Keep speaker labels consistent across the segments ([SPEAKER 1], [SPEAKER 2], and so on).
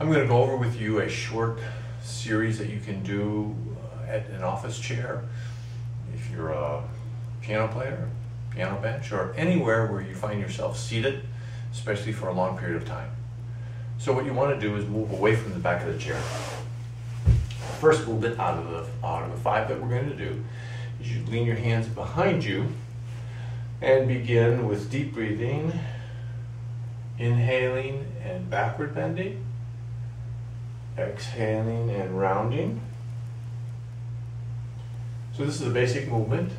[SPEAKER 1] I'm going to go over with you a short series that you can do at an office chair, if you're a piano player, piano bench, or anywhere where you find yourself seated, especially for a long period of time. So what you want to do is move away from the back of the chair. First movement out of the 5 that we're going to do is you lean your hands behind you and begin with deep breathing, inhaling and backward bending, exhaling and rounding. So this is a basic movement.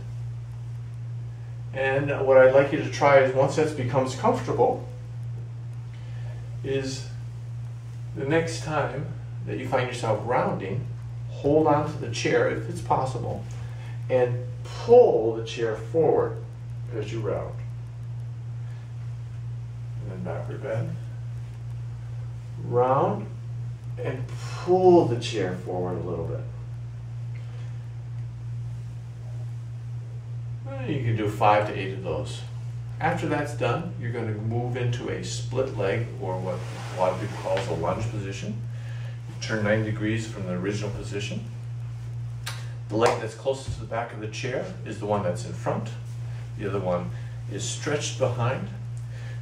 [SPEAKER 1] And what I'd like you to try is, once that becomes comfortable, is the next time that you find yourself rounding, hold on to the chair if it's possible and pull the chair forward as you round. And then backward bend. Round and pull the chair forward a little bit. You can do 5 to 8 of those. After that's done, you're going to move into a split leg, or what a lot of people call a lunge position. You turn 90 degrees from the original position. The leg that's closest to the back of the chair is the one that's in front. The other one is stretched behind.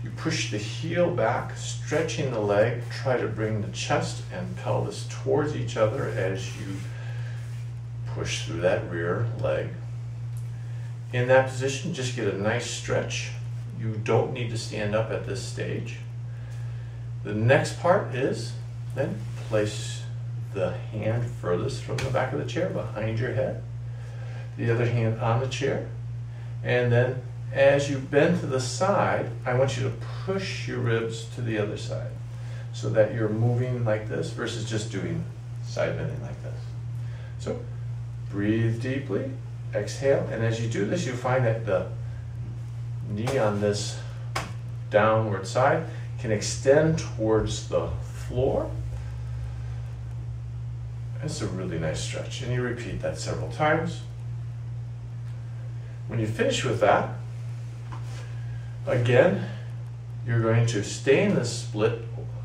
[SPEAKER 1] You push the heel back, stretching the leg. Try to bring the chest and pelvis towards each other as you push through that rear leg. In that position, just get a nice stretch. You don't need to stand up at this stage. The next part is then place the hand furthest from the back of the chair behind your head, the other hand on the chair, and then as you bend to the side, I want you to push your ribs to the other side so that you're moving like this versus just doing side bending like this. So breathe deeply, exhale, and as you do this, you find that the knee on this downward side can extend towards the floor. It's a really nice stretch, and you repeat that several times. When you finish with that, again, you're going to stay in this split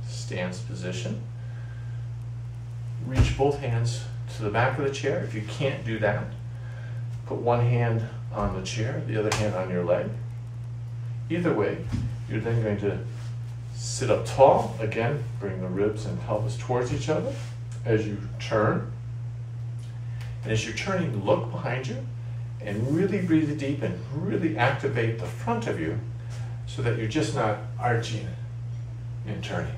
[SPEAKER 1] stance position. Reach both hands to the back of the chair. If you can't do that, put one hand on the chair, the other hand on your leg. Either way, you're then going to sit up tall. Again, bring the ribs and pelvis towards each other as you turn. And as you're turning, look behind you and really breathe deep and really activate the front of you so that you're just not arching and turning.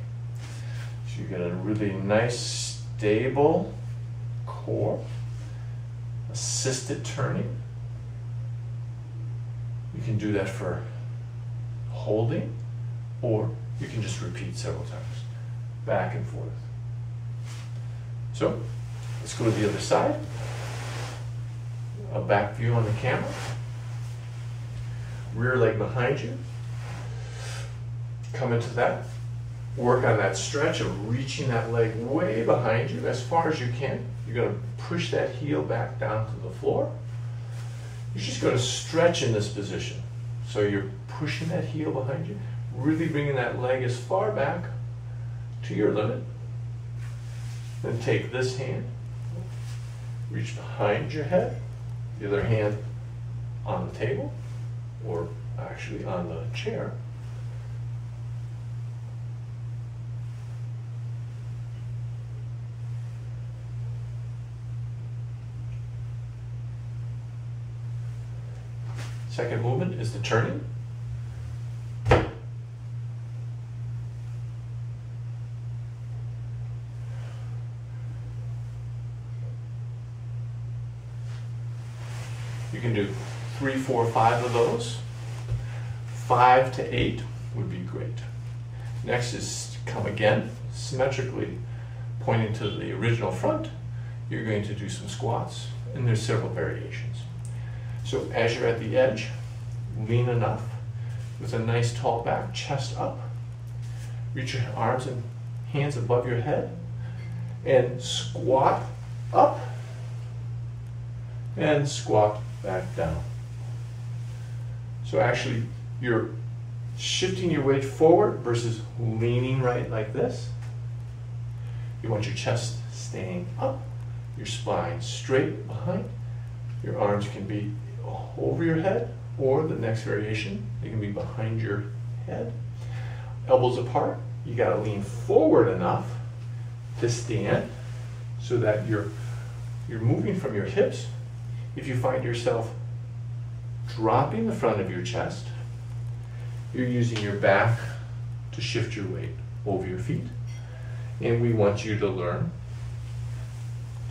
[SPEAKER 1] So you get a really nice, stable core, assisted turning. You can do that for holding, or you can just repeat several times, back and forth. So let's go to the other side. A back view on the camera. Rear leg behind you. Come into that. Work on that stretch of reaching that leg way behind you as far as you can. You're going to push that heel back down to the floor. You're just going to stretch in this position. So you're pushing that heel behind you, really bringing that leg as far back to your limit. Then take this hand, reach behind your head, the other hand on the table, or actually on the chair. Second movement is the turning. You can do 3, 4, 5 of those. 5 to 8 would be great. Next is come again, symmetrically pointing to the original front. You're going to do some squats, and there's several variations. So as you're at the edge, lean enough with a nice tall back, chest up. Reach your arms and hands above your head and squat up and squat back down. So actually you're shifting your weight forward versus leaning right like this. You want your chest staying up, your spine straight behind. Your arms can be over your head, or the next variation, they can be behind your head. Elbows apart. You got to lean forward enough to stand so that you're moving from your hips. If you find yourself dropping the front of your chest, you're using your back to shift your weight over your feet. And we want you to learn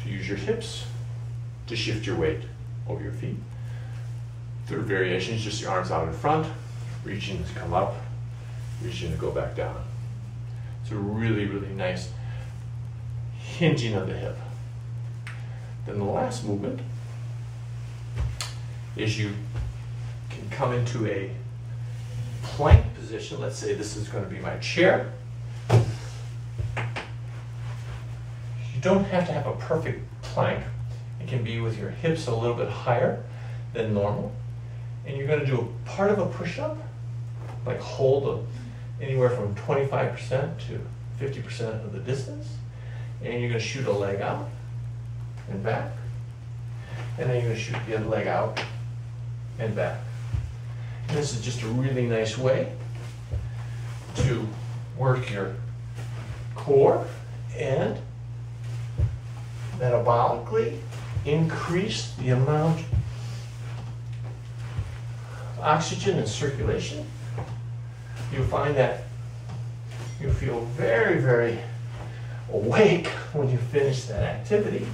[SPEAKER 1] to use your hips to shift your weight over your feet. Third variation is just your arms out in front, reaching to come up, reaching to go back down. It's a really, really nice hinging of the hip. Then the last movement is you can come into a plank position. Let's say this is going to be my chair. You don't have to have a perfect plank. It can be with your hips a little bit higher than normal. And you're going to do a part of a push-up, like hold anywhere from 25% to 50% of the distance. And you're going to shoot a leg out and back. And then you're going to shoot the other leg out and back. And this is just a really nice way to work your core and metabolically increase the amount of oxygen and circulation. You'll find that you feel very, very awake when you finish that activity.